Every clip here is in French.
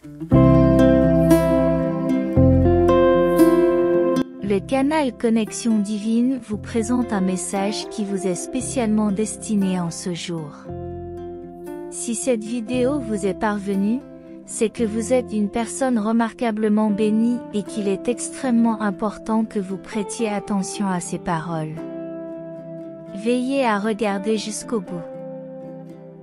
Le canal Connexion Divine vous présente un message qui vous est spécialement destiné en ce jour. Si cette vidéo vous est parvenue, c'est que vous êtes une personne remarquablement bénie et qu'il est extrêmement important que vous prêtiez attention à ces paroles. Veillez à regarder jusqu'au bout.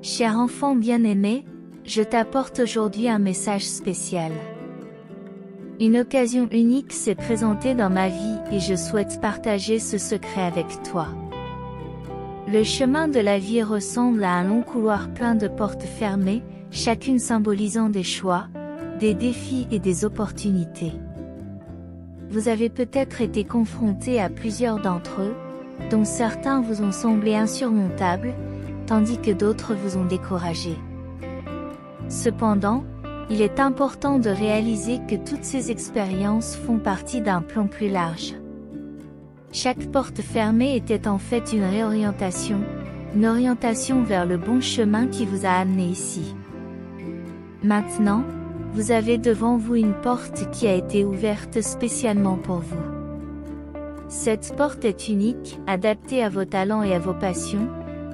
Cher enfant bien-aimé, je t'apporte aujourd'hui un message spécial. Une occasion unique s'est présentée dans ma vie et je souhaite partager ce secret avec toi. Le chemin de la vie ressemble à un long couloir plein de portes fermées, chacune symbolisant des choix, des défis et des opportunités. Vous avez peut-être été confronté à plusieurs d'entre eux, dont certains vous ont semblé insurmontables, tandis que d'autres vous ont découragé. Cependant, il est important de réaliser que toutes ces expériences font partie d'un plan plus large. Chaque porte fermée était en fait une réorientation, une orientation vers le bon chemin qui vous a amené ici. Maintenant, vous avez devant vous une porte qui a été ouverte spécialement pour vous. Cette porte est unique, adaptée à vos talents et à vos passions,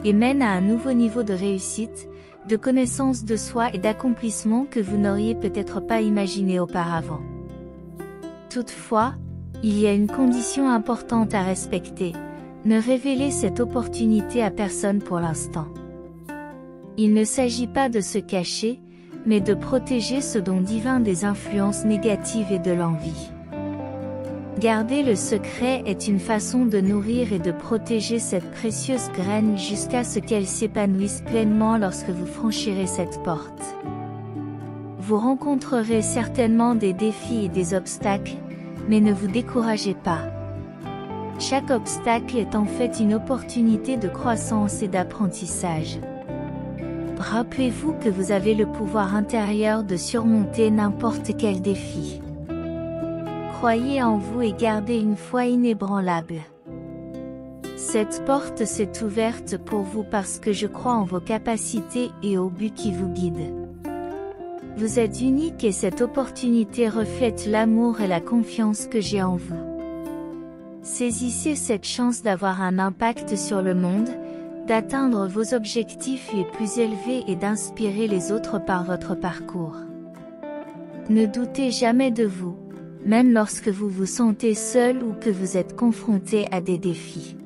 et mène à un nouveau niveau de réussite, de connaissance de soi et d'accomplissement que vous n'auriez peut-être pas imaginé auparavant. Toutefois, il y a une condition importante à respecter: ne révélez cette opportunité à personne pour l'instant. Il ne s'agit pas de se cacher, mais de protéger ce don divin des influences négatives et de l'envie. Garder le secret est une façon de nourrir et de protéger cette précieuse graine jusqu'à ce qu'elle s'épanouisse pleinement lorsque vous franchirez cette porte. Vous rencontrerez certainement des défis et des obstacles, mais ne vous découragez pas. Chaque obstacle est en fait une opportunité de croissance et d'apprentissage. Rappelez-vous que vous avez le pouvoir intérieur de surmonter n'importe quel défi. Croyez en vous et gardez une foi inébranlable. Cette porte s'est ouverte pour vous parce que je crois en vos capacités et au but qui vous guide. Vous êtes unique et cette opportunité reflète l'amour et la confiance que j'ai en vous. Saisissez cette chance d'avoir un impact sur le monde, d'atteindre vos objectifs les plus élevés et d'inspirer les autres par votre parcours. Ne doutez jamais de vous, même lorsque vous vous sentez seul ou que vous êtes confronté à des défis.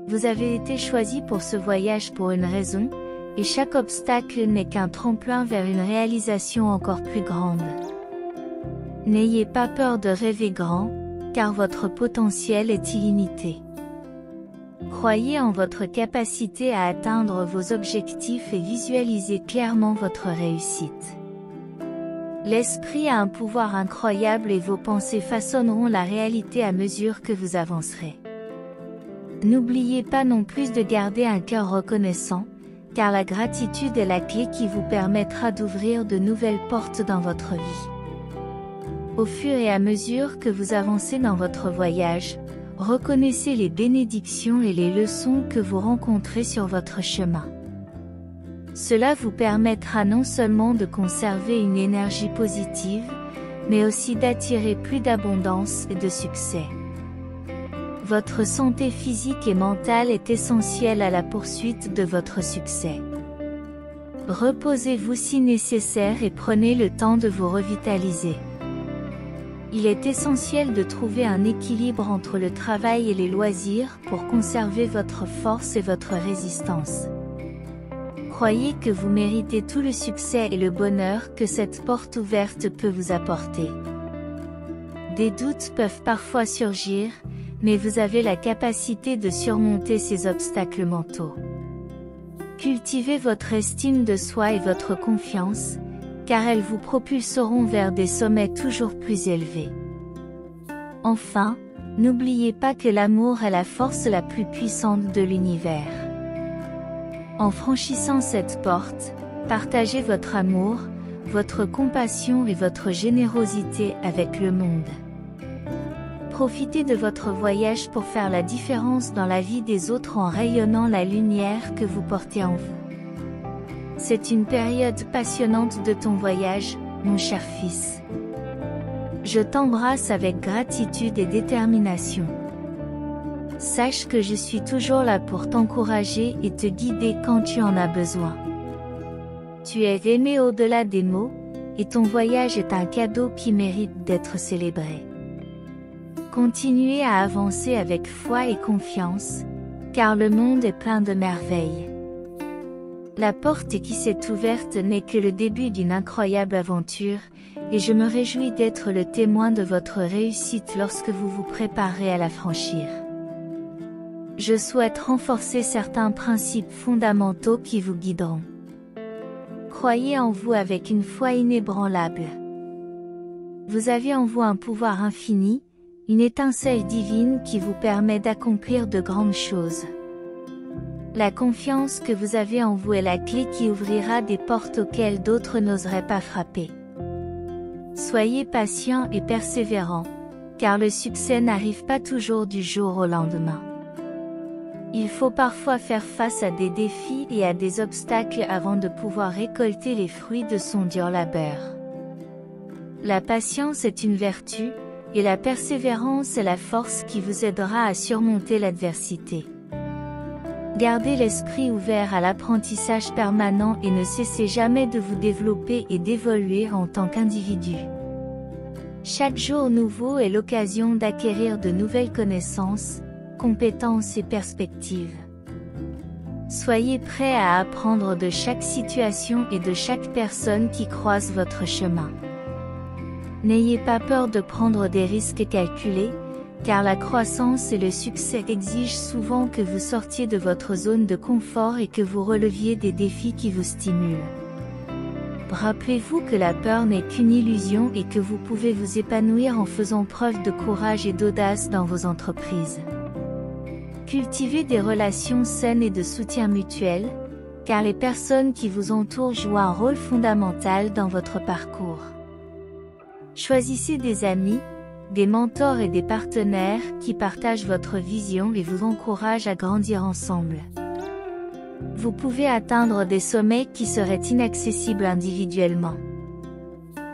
Vous avez été choisi pour ce voyage pour une raison, et chaque obstacle n'est qu'un tremplin vers une réalisation encore plus grande. N'ayez pas peur de rêver grand, car votre potentiel est illimité. Croyez en votre capacité à atteindre vos objectifs et visualisez clairement votre réussite. L'esprit a un pouvoir incroyable et vos pensées façonneront la réalité à mesure que vous avancerez. N'oubliez pas non plus de garder un cœur reconnaissant, car la gratitude est la clé qui vous permettra d'ouvrir de nouvelles portes dans votre vie. Au fur et à mesure que vous avancez dans votre voyage, reconnaissez les bénédictions et les leçons que vous rencontrez sur votre chemin. Cela vous permettra non seulement de conserver une énergie positive, mais aussi d'attirer plus d'abondance et de succès. Votre santé physique et mentale est essentielle à la poursuite de votre succès. Reposez-vous si nécessaire et prenez le temps de vous revitaliser. Il est essentiel de trouver un équilibre entre le travail et les loisirs pour conserver votre force et votre résistance. Croyez que vous méritez tout le succès et le bonheur que cette porte ouverte peut vous apporter. Des doutes peuvent parfois surgir, mais vous avez la capacité de surmonter ces obstacles mentaux. Cultivez votre estime de soi et votre confiance, car elles vous propulseront vers des sommets toujours plus élevés. Enfin, n'oubliez pas que l'amour est la force la plus puissante de l'univers. En franchissant cette porte, partagez votre amour, votre compassion et votre générosité avec le monde. Profitez de votre voyage pour faire la différence dans la vie des autres en rayonnant la lumière que vous portez en vous. C'est une période passionnante de ton voyage, mon cher fils. Je t'embrasse avec gratitude et détermination. Sache que je suis toujours là pour t'encourager et te guider quand tu en as besoin. Tu es aimé au-delà des mots, et ton voyage est un cadeau qui mérite d'être célébré. Continuez à avancer avec foi et confiance, car le monde est plein de merveilles. La porte qui s'est ouverte n'est que le début d'une incroyable aventure, et je me réjouis d'être le témoin de votre réussite lorsque vous vous préparez à la franchir. Je souhaite renforcer certains principes fondamentaux qui vous guideront. Croyez en vous avec une foi inébranlable. Vous avez en vous un pouvoir infini, une étincelle divine qui vous permet d'accomplir de grandes choses. La confiance que vous avez en vous est la clé qui ouvrira des portes auxquelles d'autres n'oseraient pas frapper. Soyez patient et persévérant, car le succès n'arrive pas toujours du jour au lendemain. Il faut parfois faire face à des défis et à des obstacles avant de pouvoir récolter les fruits de son dur labeur. La patience est une vertu, et la persévérance est la force qui vous aidera à surmonter l'adversité. Gardez l'esprit ouvert à l'apprentissage permanent et ne cessez jamais de vous développer et d'évoluer en tant qu'individu. Chaque jour nouveau est l'occasion d'acquérir de nouvelles connaissances, compétences et perspectives. Soyez prêts à apprendre de chaque situation et de chaque personne qui croise votre chemin. N'ayez pas peur de prendre des risques calculés, car la croissance et le succès exigent souvent que vous sortiez de votre zone de confort et que vous releviez des défis qui vous stimulent. Rappelez-vous que la peur n'est qu'une illusion et que vous pouvez vous épanouir en faisant preuve de courage et d'audace dans vos entreprises. Cultivez des relations saines et de soutien mutuel, car les personnes qui vous entourent jouent un rôle fondamental dans votre parcours. Choisissez des amis, des mentors et des partenaires qui partagent votre vision et vous encouragent à grandir ensemble. Vous pouvez atteindre des sommets qui seraient inaccessibles individuellement.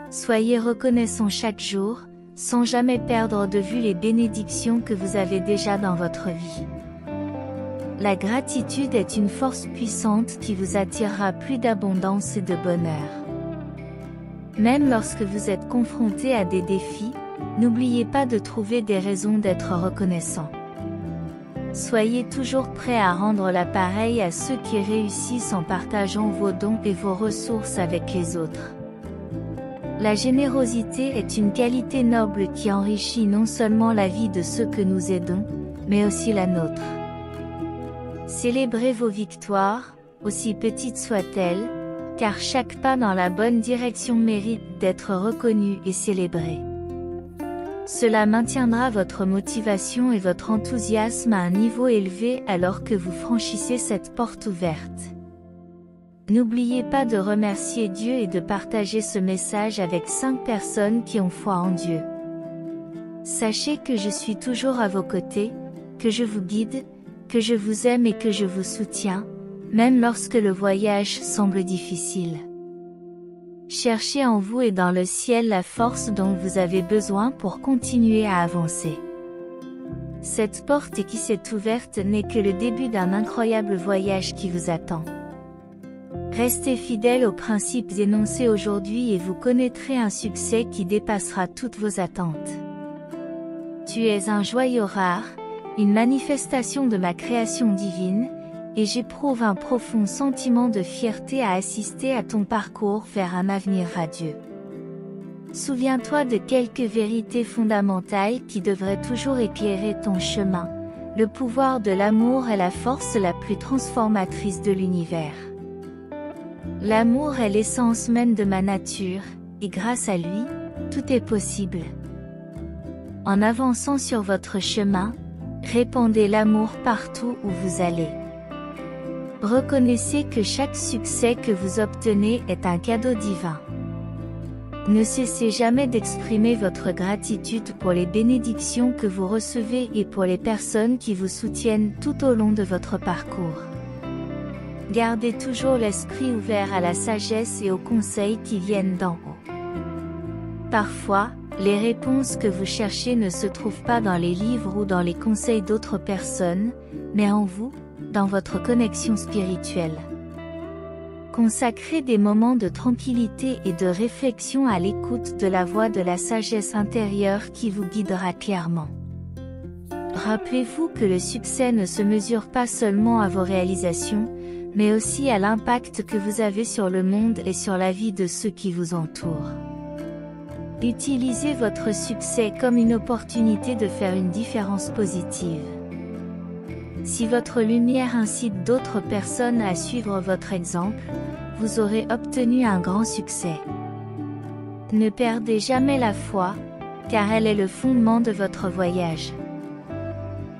Soyez reconnaissants chaque jour, sans jamais perdre de vue les bénédictions que vous avez déjà dans votre vie. La gratitude est une force puissante qui vous attirera plus d'abondance et de bonheur. Même lorsque vous êtes confronté à des défis, n'oubliez pas de trouver des raisons d'être reconnaissant. Soyez toujours prêt à rendre l'appareil à ceux qui réussissent en partageant vos dons et vos ressources avec les autres. La générosité est une qualité noble qui enrichit non seulement la vie de ceux que nous aidons, mais aussi la nôtre. Célébrez vos victoires, aussi petites soient-elles, car chaque pas dans la bonne direction mérite d'être reconnu et célébré. Cela maintiendra votre motivation et votre enthousiasme à un niveau élevé alors que vous franchissez cette porte ouverte. N'oubliez pas de remercier Dieu et de partager ce message avec 5 personnes qui ont foi en Dieu. Sachez que je suis toujours à vos côtés, que je vous guide, que je vous aime et que je vous soutiens, même lorsque le voyage semble difficile. Cherchez en vous et dans le ciel la force dont vous avez besoin pour continuer à avancer. Cette porte qui s'est ouverte n'est que le début d'un incroyable voyage qui vous attend. Restez fidèle aux principes énoncés aujourd'hui et vous connaîtrez un succès qui dépassera toutes vos attentes. Tu es un joyau rare, une manifestation de ma création divine, et j'éprouve un profond sentiment de fierté à assister à ton parcours vers un avenir radieux. Souviens-toi de quelques vérités fondamentales qui devraient toujours éclairer ton chemin. Le pouvoir de l'amour est la force la plus transformatrice de l'univers. L'amour est l'essence même de ma nature, et grâce à lui, tout est possible. En avançant sur votre chemin, répandez l'amour partout où vous allez. Reconnaissez que chaque succès que vous obtenez est un cadeau divin. Ne cessez jamais d'exprimer votre gratitude pour les bénédictions que vous recevez et pour les personnes qui vous soutiennent tout au long de votre parcours. Gardez toujours l'esprit ouvert à la sagesse et aux conseils qui viennent d'en haut. Parfois, les réponses que vous cherchez ne se trouvent pas dans les livres ou dans les conseils d'autres personnes, mais en vous, dans votre connexion spirituelle. Consacrez des moments de tranquillité et de réflexion à l'écoute de la voix de la sagesse intérieure qui vous guidera clairement. Rappelez-vous que le succès ne se mesure pas seulement à vos réalisations, mais aussi à l'impact que vous avez sur le monde et sur la vie de ceux qui vous entourent. Utilisez votre succès comme une opportunité de faire une différence positive. Si votre lumière incite d'autres personnes à suivre votre exemple, vous aurez obtenu un grand succès. Ne perdez jamais la foi, car elle est le fondement de votre voyage.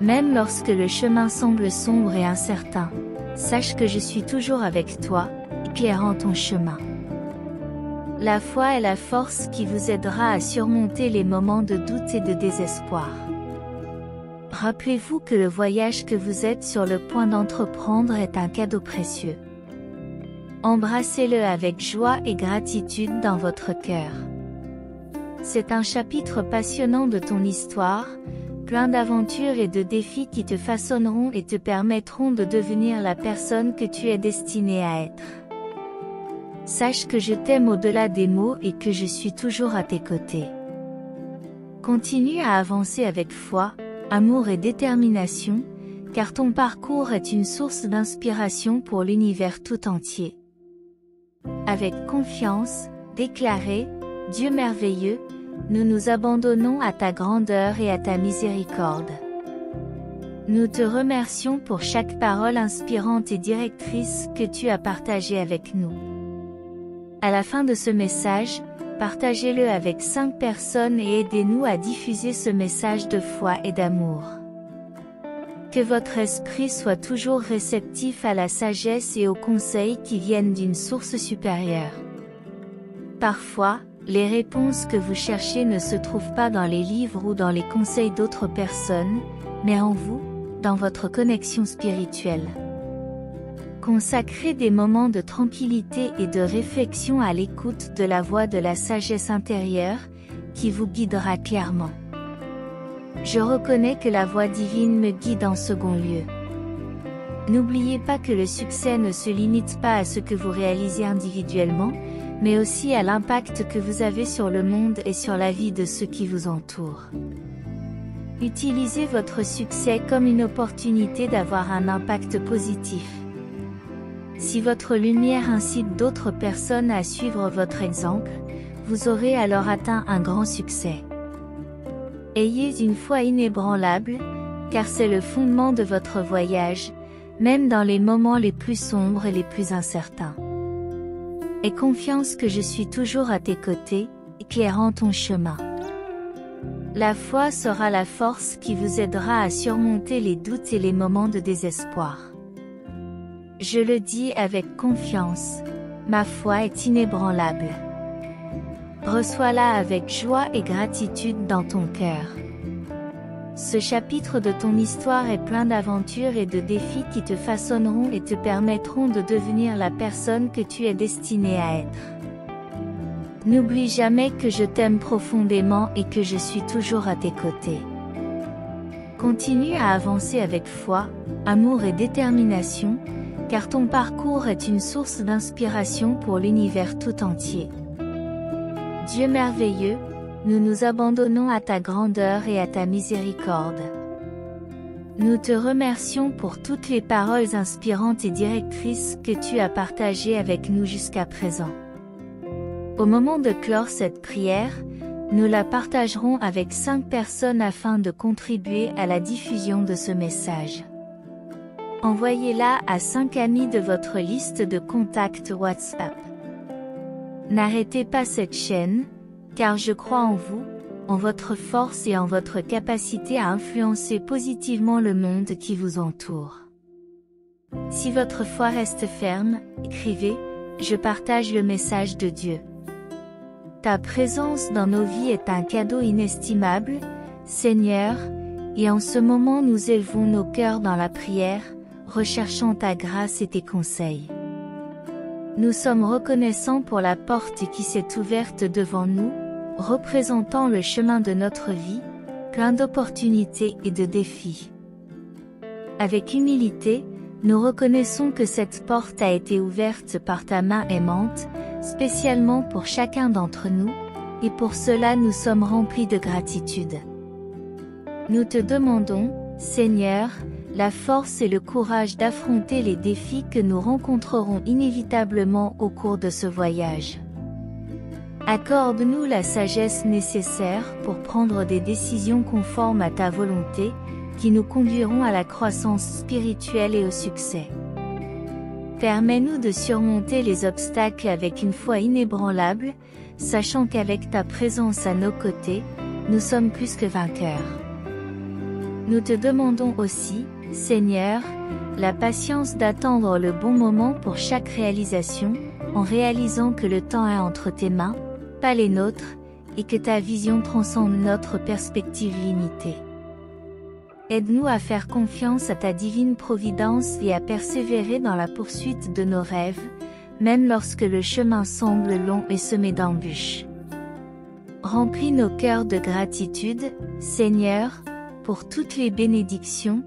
Même lorsque le chemin semble sombre et incertain, sache que je suis toujours avec toi, éclairant ton chemin. La foi est la force qui vous aidera à surmonter les moments de doute et de désespoir. Rappelez-vous que le voyage que vous êtes sur le point d'entreprendre est un cadeau précieux. Embrassez-le avec joie et gratitude dans votre cœur. C'est un chapitre passionnant de ton histoire, plein d'aventures et de défis qui te façonneront et te permettront de devenir la personne que tu es destinée à être. Sache que je t'aime au-delà des mots et que je suis toujours à tes côtés. Continue à avancer avec foi, amour et détermination, car ton parcours est une source d'inspiration pour l'univers tout entier. Avec confiance, déclarez, Dieu merveilleux, nous nous abandonnons à ta grandeur et à ta miséricorde. Nous te remercions pour chaque parole inspirante et directrice que tu as partagée avec nous. À la fin de ce message, partagez-le avec 5 personnes et aidez-nous à diffuser ce message de foi et d'amour. Que votre esprit soit toujours réceptif à la sagesse et aux conseils qui viennent d'une source supérieure. Parfois, les réponses que vous cherchez ne se trouvent pas dans les livres ou dans les conseils d'autres personnes, mais en vous, dans votre connexion spirituelle. Consacrez des moments de tranquillité et de réflexion à l'écoute de la voix de la sagesse intérieure, qui vous guidera clairement. Je reconnais que la voix divine me guide en second lieu. N'oubliez pas que le succès ne se limite pas à ce que vous réalisez individuellement, mais aussi à l'impact que vous avez sur le monde et sur la vie de ceux qui vous entourent. Utilisez votre succès comme une opportunité d'avoir un impact positif. Si votre lumière incite d'autres personnes à suivre votre exemple, vous aurez alors atteint un grand succès. Ayez une foi inébranlable, car c'est le fondement de votre voyage, même dans les moments les plus sombres et les plus incertains. Aie confiance que je suis toujours à tes côtés, éclairant ton chemin. La foi sera la force qui vous aidera à surmonter les doutes et les moments de désespoir. Je le dis avec confiance, ma foi est inébranlable. Reçois-la avec joie et gratitude dans ton cœur. Ce chapitre de ton histoire est plein d'aventures et de défis qui te façonneront et te permettront de devenir la personne que tu es destinée à être. N'oublie jamais que je t'aime profondément et que je suis toujours à tes côtés. Continue à avancer avec foi, amour et détermination, car ton parcours est une source d'inspiration pour l'univers tout entier. Dieu merveilleux, nous nous abandonnons à ta grandeur et à ta miséricorde. Nous te remercions pour toutes les paroles inspirantes et directrices que tu as partagées avec nous jusqu'à présent. Au moment de clore cette prière, nous la partagerons avec 5 personnes afin de contribuer à la diffusion de ce message. Envoyez-la à 5 amis de votre liste de contacts WhatsApp. N'arrêtez pas cette chaîne, car je crois en vous, en votre force et en votre capacité à influencer positivement le monde qui vous entoure. Si votre foi reste ferme, écrivez « Je partage le message de Dieu ». Ta présence dans nos vies est un cadeau inestimable, Seigneur, et en ce moment nous élevons nos cœurs dans la prière, recherchant ta grâce et tes conseils. Nous sommes reconnaissants pour la porte qui s'est ouverte devant nous, représentant le chemin de notre vie, plein d'opportunités et de défis. Avec humilité, nous reconnaissons que cette porte a été ouverte par ta main aimante, spécialement pour chacun d'entre nous, et pour cela nous sommes remplis de gratitude. Nous te demandons, Seigneur, la force et le courage d'affronter les défis que nous rencontrerons inévitablement au cours de ce voyage. Accorde-nous la sagesse nécessaire pour prendre des décisions conformes à ta volonté, qui nous conduiront à la croissance spirituelle et au succès. Permets-nous de surmonter les obstacles avec une foi inébranlable, sachant qu'avec ta présence à nos côtés, nous sommes plus que vainqueurs. Nous te demandons aussi, Seigneur, la patience d'attendre le bon moment pour chaque réalisation, en réalisant que le temps est entre tes mains, pas les nôtres, et que ta vision transcende notre perspective limitée. Aide-nous à faire confiance à ta divine providence et à persévérer dans la poursuite de nos rêves, même lorsque le chemin semble long et semé d'embûches. Remplis nos cœurs de gratitude, Seigneur, pour toutes les bénédictions,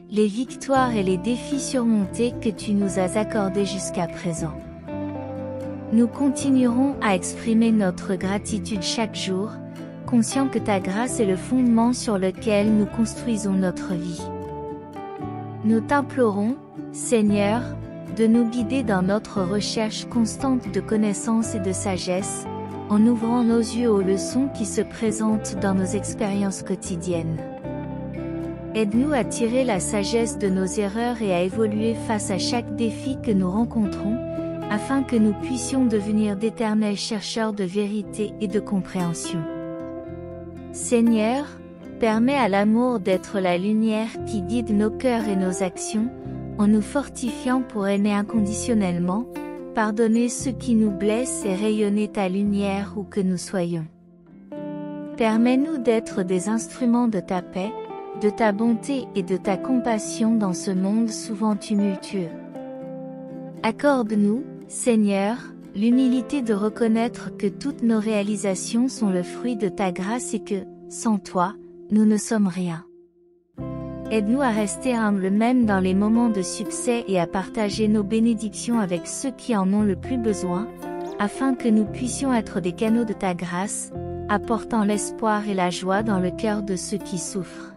les victoires et les défis surmontés que tu nous as accordés jusqu'à présent. Nous continuerons à exprimer notre gratitude chaque jour, conscients que ta grâce est le fondement sur lequel nous construisons notre vie. Nous t'implorons, Seigneur, de nous guider dans notre recherche constante de connaissance et de sagesse, en ouvrant nos yeux aux leçons qui se présentent dans nos expériences quotidiennes. Aide-nous à tirer la sagesse de nos erreurs et à évoluer face à chaque défi que nous rencontrons, afin que nous puissions devenir d'éternels chercheurs de vérité et de compréhension. Seigneur, permets à l'amour d'être la lumière qui guide nos cœurs et nos actions, en nous fortifiant pour aimer inconditionnellement, pardonner ceux qui nous blessent et rayonner ta lumière où que nous soyons. Permets-nous d'être des instruments de ta paix, de ta bonté et de ta compassion dans ce monde souvent tumultueux. Accorde-nous, Seigneur, l'humilité de reconnaître que toutes nos réalisations sont le fruit de ta grâce et que, sans toi, nous ne sommes rien. Aide-nous à rester humbles même dans les moments de succès et à partager nos bénédictions avec ceux qui en ont le plus besoin, afin que nous puissions être des canaux de ta grâce, apportant l'espoir et la joie dans le cœur de ceux qui souffrent.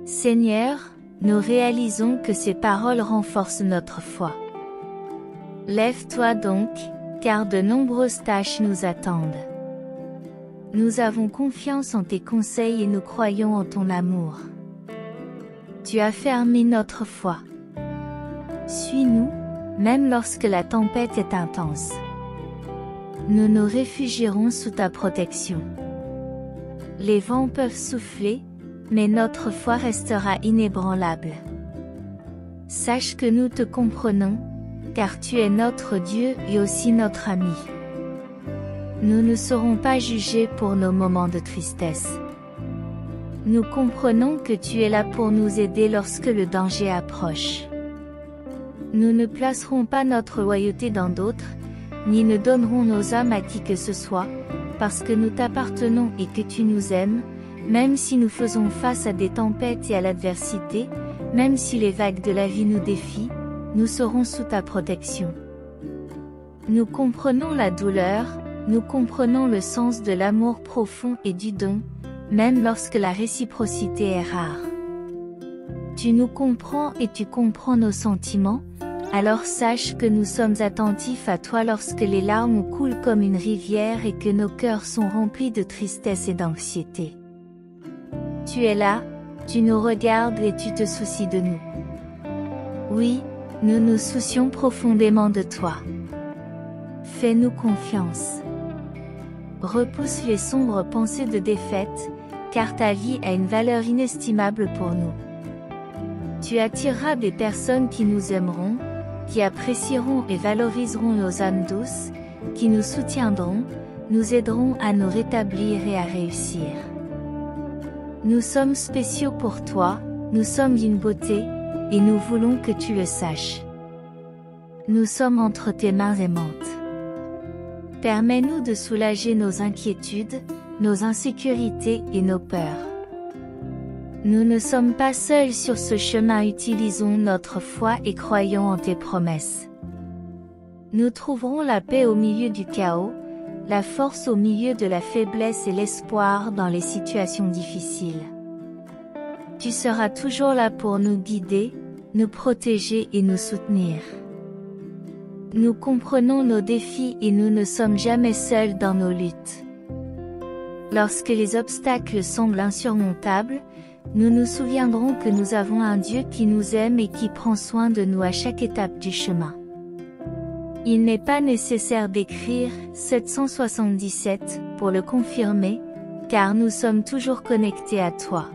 Seigneur, nous réalisons que ces paroles renforcent notre foi. Lève-toi donc, car de nombreuses tâches nous attendent. Nous avons confiance en tes conseils et nous croyons en ton amour. Tu as fermé notre foi. Suis-nous, même lorsque la tempête est intense. Nous nous réfugierons sous ta protection. Les vents peuvent souffler, mais notre foi restera inébranlable. Sache que nous te comprenons, car tu es notre Dieu et aussi notre ami. Nous ne serons pas jugés pour nos moments de tristesse. Nous comprenons que tu es là pour nous aider lorsque le danger approche. Nous ne placerons pas notre loyauté dans d'autres, ni ne donnerons nos âmes à qui que ce soit, parce que nous t'appartenons et que tu nous aimes, même si nous faisons face à des tempêtes et à l'adversité, même si les vagues de la vie nous défient, nous serons sous ta protection. Nous comprenons la douleur, nous comprenons le sens de l'amour profond et du don, même lorsque la réciprocité est rare. Tu nous comprends et tu comprends nos sentiments, alors sache que nous sommes attentifs à toi lorsque les larmes coulent comme une rivière et que nos cœurs sont remplis de tristesse et d'anxiété. Tu es là, tu nous regardes et tu te soucies de nous. Oui, nous nous soucions profondément de toi. Fais-nous confiance. Repousse les sombres pensées de défaite, car ta vie a une valeur inestimable pour nous. Tu attireras des personnes qui nous aimeront, qui apprécieront et valoriseront nos âmes douces, qui nous soutiendront, nous aideront à nous rétablir et à réussir. Nous sommes spéciaux pour toi, nous sommes d'une beauté, et nous voulons que tu le saches. Nous sommes entre tes mains aimantes. Permets-nous de soulager nos inquiétudes, nos insécurités et nos peurs. Nous ne sommes pas seuls sur ce chemin, utilisons notre foi et croyons en tes promesses. Nous trouverons la paix au milieu du chaos, la force au milieu de la faiblesse et l'espoir dans les situations difficiles. Tu seras toujours là pour nous guider, nous protéger et nous soutenir. Nous comprenons nos défis et nous ne sommes jamais seuls dans nos luttes. Lorsque les obstacles semblent insurmontables, nous nous souviendrons que nous avons un Dieu qui nous aime et qui prend soin de nous à chaque étape du chemin. Il n'est pas nécessaire d'écrire 777 pour le confirmer, car nous sommes toujours connectés à toi.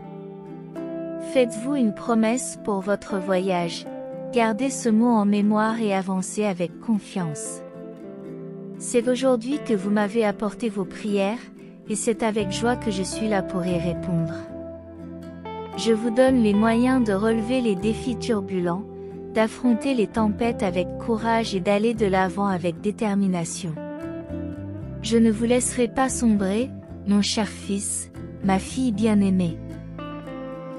Faites-vous une promesse pour votre voyage. Gardez ce mot en mémoire et avancez avec confiance. C'est aujourd'hui que vous m'avez apporté vos prières, et c'est avec joie que je suis là pour y répondre. Je vous donne les moyens de relever les défis turbulents, d'affronter les tempêtes avec courage et d'aller de l'avant avec détermination. Je ne vous laisserai pas sombrer, mon cher fils, ma fille bien-aimée.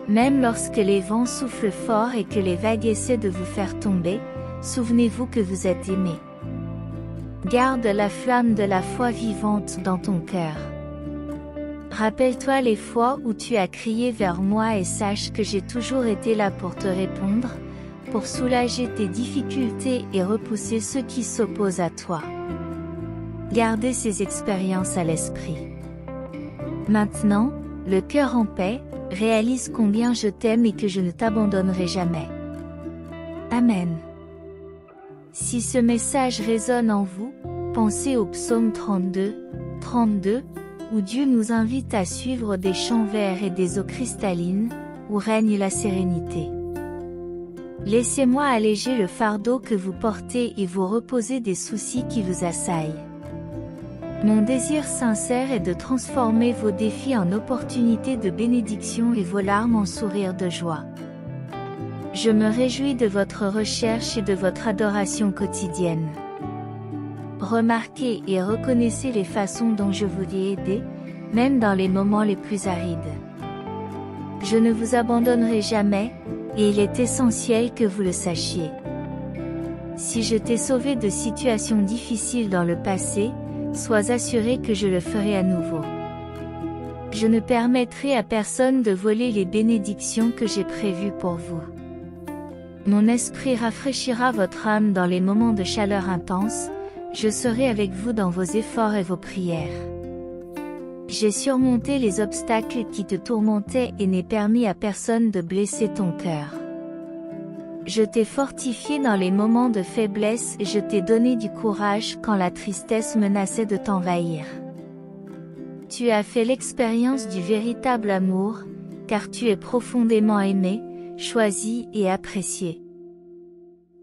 Même lorsque les vents soufflent fort et que les vagues essaient de vous faire tomber, souvenez-vous que vous êtes aimé. Garde la flamme de la foi vivante dans ton cœur. Rappelle-toi les fois où tu as crié vers moi et sache que j'ai toujours été là pour te répondre, pour soulager tes difficultés et repousser ceux qui s'opposent à toi. Gardez ces expériences à l'esprit. Maintenant, le cœur en paix, réalise combien je t'aime et que je ne t'abandonnerai jamais. Amen. Si ce message résonne en vous, pensez au psaume 32, où Dieu nous invite à suivre des champs verts et des eaux cristallines, où règne la sérénité. Laissez-moi alléger le fardeau que vous portez et vous reposer des soucis qui vous assaillent. Mon désir sincère est de transformer vos défis en opportunités de bénédiction et vos larmes en sourires de joie. Je me réjouis de votre recherche et de votre adoration quotidienne. Remarquez et reconnaissez les façons dont je vous ai aidé, même dans les moments les plus arides. Je ne vous abandonnerai jamais, et il est essentiel que vous le sachiez. Si je t'ai sauvé de situations difficiles dans le passé, sois assuré que je le ferai à nouveau. Je ne permettrai à personne de voler les bénédictions que j'ai prévues pour vous. Mon esprit rafraîchira votre âme dans les moments de chaleur intense, je serai avec vous dans vos efforts et vos prières. J'ai surmonté les obstacles qui te tourmentaient et n'ai permis à personne de blesser ton cœur. Je t'ai fortifié dans les moments de faiblesse et je t'ai donné du courage quand la tristesse menaçait de t'envahir. Tu as fait l'expérience du véritable amour, car tu es profondément aimé, choisi et apprécié.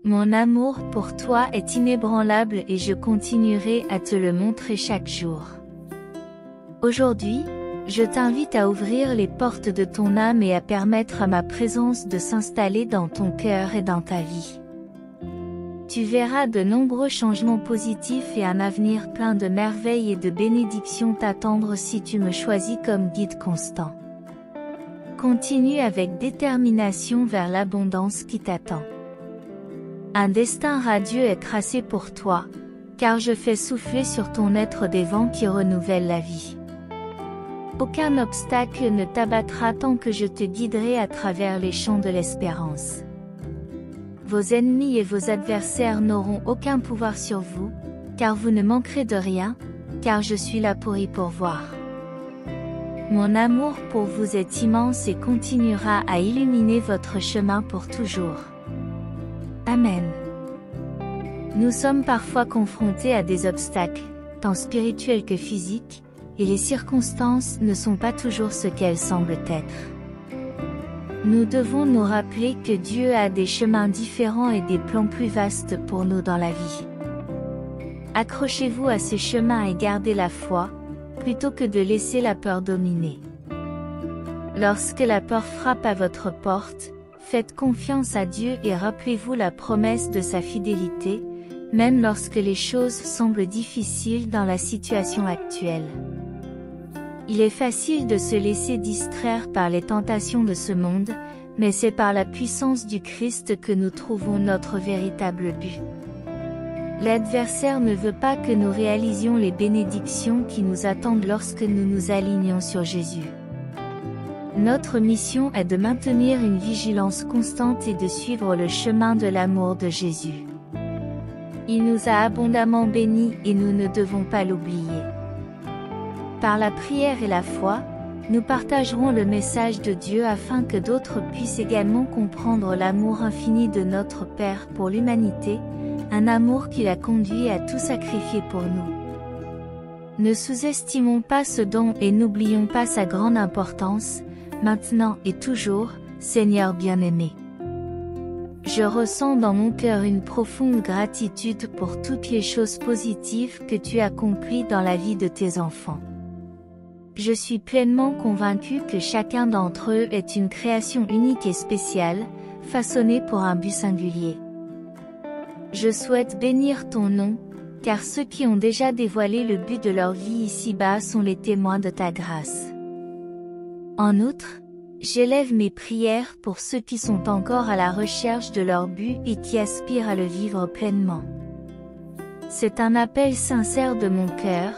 Mon amour pour toi est inébranlable et je continuerai à te le montrer chaque jour. Aujourd'hui, je t'invite à ouvrir les portes de ton âme et à permettre à ma présence de s'installer dans ton cœur et dans ta vie. Tu verras de nombreux changements positifs et un avenir plein de merveilles et de bénédictions t'attendre si tu me choisis comme guide constant. Continue avec détermination vers l'abondance qui t'attend. Un destin radieux est tracé pour toi, car je fais souffler sur ton être des vents qui renouvellent la vie. Aucun obstacle ne t'abattra tant que je te guiderai à travers les champs de l'espérance. Vos ennemis et vos adversaires n'auront aucun pouvoir sur vous, car vous ne manquerez de rien, car je suis là pour y pourvoir. Mon amour pour vous est immense et continuera à illuminer votre chemin pour toujours. Amen. Nous sommes parfois confrontés à des obstacles, tant spirituels que physiques, et les circonstances ne sont pas toujours ce qu'elles semblent être. Nous devons nous rappeler que Dieu a des chemins différents et des plans plus vastes pour nous dans la vie. Accrochez-vous à ces chemins et gardez la foi, plutôt que de laisser la peur dominer. Lorsque la peur frappe à votre porte, faites confiance à Dieu et rappelez-vous la promesse de sa fidélité, même lorsque les choses semblent difficiles dans la situation actuelle. Il est facile de se laisser distraire par les tentations de ce monde, mais c'est par la puissance du Christ que nous trouvons notre véritable but. L'adversaire ne veut pas que nous réalisions les bénédictions qui nous attendent lorsque nous nous alignons sur Jésus. Notre mission est de maintenir une vigilance constante et de suivre le chemin de l'amour de Jésus. Il nous a abondamment bénis et nous ne devons pas l'oublier. Par la prière et la foi, nous partagerons le message de Dieu afin que d'autres puissent également comprendre l'amour infini de notre Père pour l'humanité, un amour qui l'a conduit à tout sacrifier pour nous. Ne sous-estimons pas ce don et n'oublions pas sa grande importance, maintenant et toujours, Seigneur bien-aimé. Je ressens dans mon cœur une profonde gratitude pour toutes les choses positives que tu accomplis dans la vie de tes enfants. Je suis pleinement convaincu que chacun d'entre eux est une création unique et spéciale, façonnée pour un but singulier. Je souhaite bénir ton nom, car ceux qui ont déjà dévoilé le but de leur vie ici-bas sont les témoins de ta grâce. En outre, j'élève mes prières pour ceux qui sont encore à la recherche de leur but et qui aspirent à le vivre pleinement. C'est un appel sincère de mon cœur,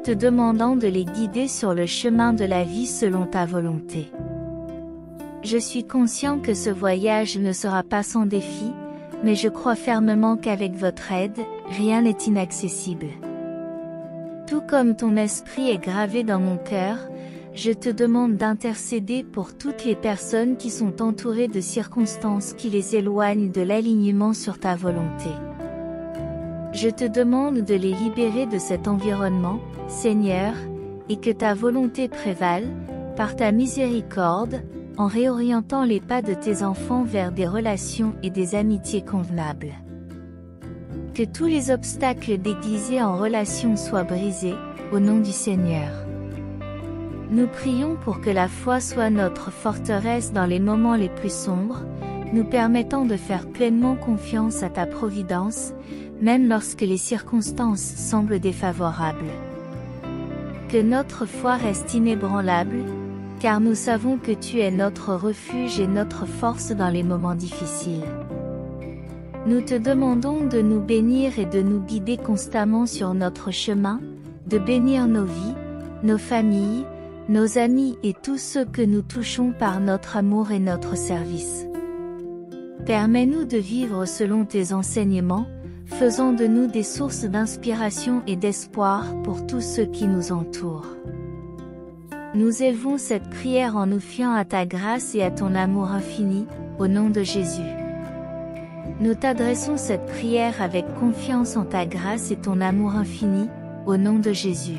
te demandant de les guider sur le chemin de la vie selon ta volonté. Je suis conscient que ce voyage ne sera pas sans défi, mais je crois fermement qu'avec votre aide, rien n'est inaccessible. Tout comme ton esprit est gravé dans mon cœur, je te demande d'intercéder pour toutes les personnes qui sont entourées de circonstances qui les éloignent de l'alignement sur ta volonté. Je te demande de les libérer de cet environnement, Seigneur, et que ta volonté prévale, par ta miséricorde, en réorientant les pas de tes enfants vers des relations et des amitiés convenables. Que tous les obstacles déguisés en relations soient brisés, au nom du Seigneur. Nous prions pour que la foi soit notre forteresse dans les moments les plus sombres, nous permettant de faire pleinement confiance à ta providence, même lorsque les circonstances semblent défavorables. Que notre foi reste inébranlable, car nous savons que tu es notre refuge et notre force dans les moments difficiles. Nous te demandons de nous bénir et de nous guider constamment sur notre chemin, de bénir nos vies, nos familles, nos amis et tous ceux que nous touchons par notre amour et notre service. Permets-nous de vivre selon tes enseignements, faisant de nous des sources d'inspiration et d'espoir pour tous ceux qui nous entourent. Nous élevons cette prière en nous fiant à ta grâce et à ton amour infini, au nom de Jésus. Nous t'adressons cette prière avec confiance en ta grâce et ton amour infini, au nom de Jésus.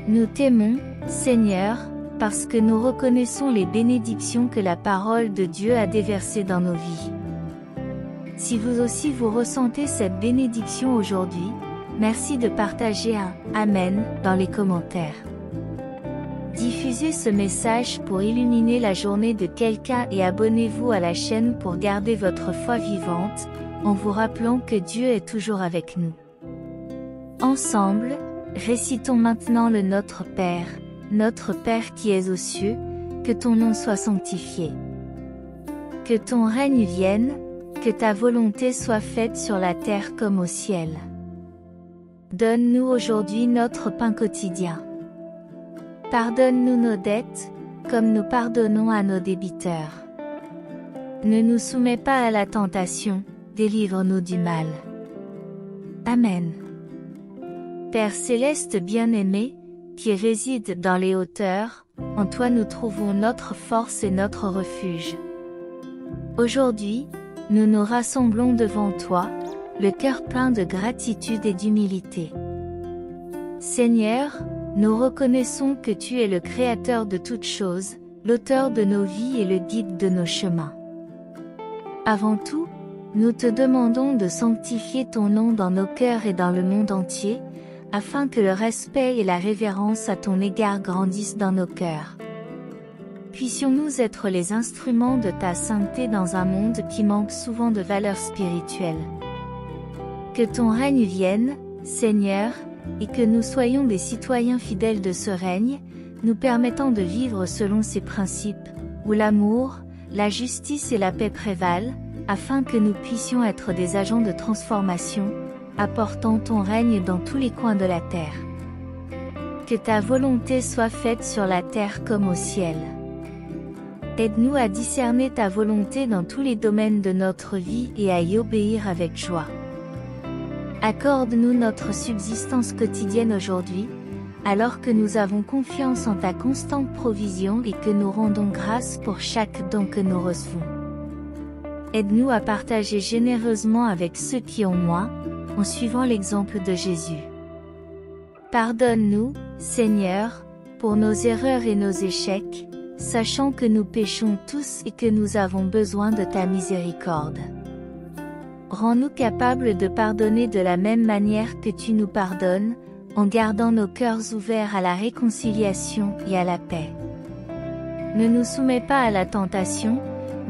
Nous t'aimons, Seigneur, parce que nous reconnaissons les bénédictions que la parole de Dieu a déversées dans nos vies. Si vous aussi vous ressentez cette bénédiction aujourd'hui, merci de partager un « Amen » dans les commentaires. Diffusez ce message pour illuminer la journée de quelqu'un et abonnez-vous à la chaîne pour garder votre foi vivante, en vous rappelant que Dieu est toujours avec nous. Ensemble, récitons maintenant le Notre Père qui es aux cieux, que ton nom soit sanctifié. Que ton règne vienne, que ta volonté soit faite sur la terre comme au ciel. Donne-nous aujourd'hui notre pain quotidien. Pardonne-nous nos dettes, comme nous pardonnons à nos débiteurs. Ne nous soumets pas à la tentation, délivre-nous du mal. Amen. Père céleste bien-aimé, qui réside dans les hauteurs, en toi nous trouvons notre force et notre refuge. Aujourd'hui, nous nous rassemblons devant toi, le cœur plein de gratitude et d'humilité. Seigneur, nous reconnaissons que tu es le Créateur de toutes choses, l'auteur de nos vies et le guide de nos chemins. Avant tout, nous te demandons de sanctifier ton nom dans nos cœurs et dans le monde entier, afin que le respect et la révérence à ton égard grandissent dans nos cœurs. Puissions-nous être les instruments de ta sainteté dans un monde qui manque souvent de valeurs spirituelles. Que ton règne vienne, Seigneur, et que nous soyons des citoyens fidèles de ce règne, nous permettant de vivre selon ces principes, où l'amour, la justice et la paix prévalent, afin que nous puissions être des agents de transformation, apportant ton règne dans tous les coins de la terre. Que ta volonté soit faite sur la terre comme au ciel. Aide-nous à discerner ta volonté dans tous les domaines de notre vie et à y obéir avec joie. Accorde-nous notre subsistance quotidienne aujourd'hui, alors que nous avons confiance en ta constante provision et que nous rendons grâce pour chaque don que nous recevons. Aide-nous à partager généreusement avec ceux qui ont moins, en suivant l'exemple de Jésus. Pardonne-nous, Seigneur, pour nos erreurs et nos échecs, sachant que nous péchons tous et que nous avons besoin de ta miséricorde. Rends-nous capables de pardonner de la même manière que tu nous pardonnes, en gardant nos cœurs ouverts à la réconciliation et à la paix. Ne nous soumets pas à la tentation,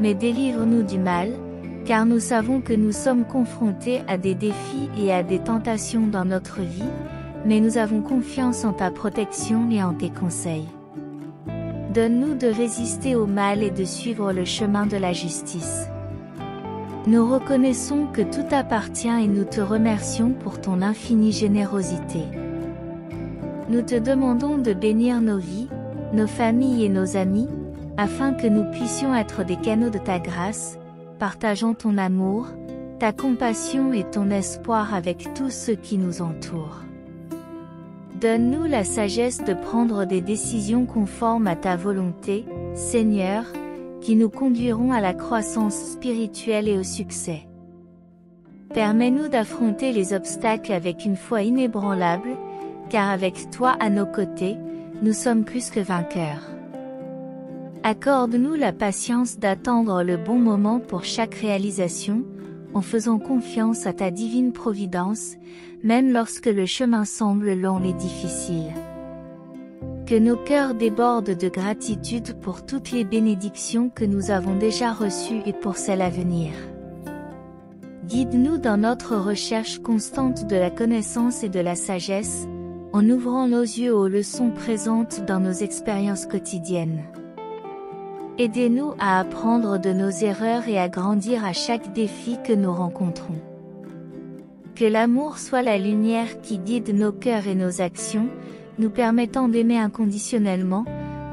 mais délivre-nous du mal, car nous savons que nous sommes confrontés à des défis et à des tentations dans notre vie, mais nous avons confiance en ta protection et en tes conseils. Donne-nous de résister au mal et de suivre le chemin de la justice. Nous reconnaissons que tout appartient et nous te remercions pour ton infinie générosité. Nous te demandons de bénir nos vies, nos familles et nos amis, afin que nous puissions être des canaux de ta grâce, partageant ton amour, ta compassion et ton espoir avec tous ceux qui nous entourent. Donne-nous la sagesse de prendre des décisions conformes à ta volonté, Seigneur, qui nous conduiront à la croissance spirituelle et au succès. Permets-nous d'affronter les obstacles avec une foi inébranlable, car avec toi à nos côtés, nous sommes plus que vainqueurs. Accorde-nous la patience d'attendre le bon moment pour chaque réalisation, en faisant confiance à ta divine providence, même lorsque le chemin semble long et difficile. Que nos cœurs débordent de gratitude pour toutes les bénédictions que nous avons déjà reçues et pour celles à venir. Guide-nous dans notre recherche constante de la connaissance et de la sagesse, en ouvrant nos yeux aux leçons présentes dans nos expériences quotidiennes. Aidez-nous à apprendre de nos erreurs et à grandir à chaque défi que nous rencontrons. Que l'amour soit la lumière qui guide nos cœurs et nos actions, nous permettant d'aimer inconditionnellement,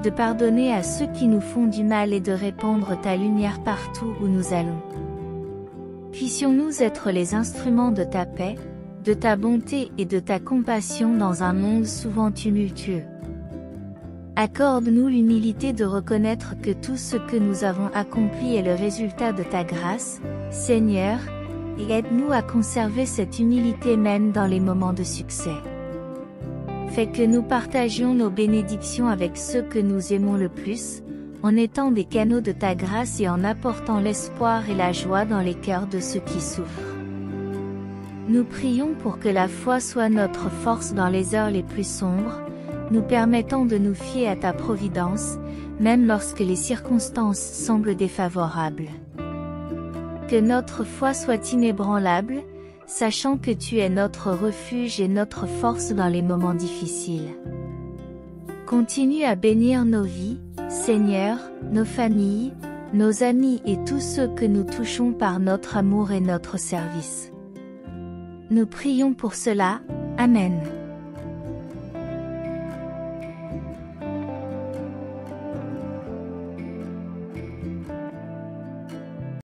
de pardonner à ceux qui nous font du mal et de répandre ta lumière partout où nous allons. Puissions-nous être les instruments de ta paix, de ta bonté et de ta compassion dans un monde souvent tumultueux. Accorde-nous l'humilité de reconnaître que tout ce que nous avons accompli est le résultat de ta grâce, Seigneur, et aide-nous à conserver cette humilité même dans les moments de succès. Fais que nous partagions nos bénédictions avec ceux que nous aimons le plus, en étant des canaux de ta grâce et en apportant l'espoir et la joie dans les cœurs de ceux qui souffrent. Nous prions pour que la foi soit notre force dans les heures les plus sombres, nous permettant de nous fier à ta providence, même lorsque les circonstances semblent défavorables. Que notre foi soit inébranlable, sachant que tu es notre refuge et notre force dans les moments difficiles. Continue à bénir nos vies, Seigneur, nos familles, nos amis et tous ceux que nous touchons par notre amour et notre service. Nous prions pour cela, Amen.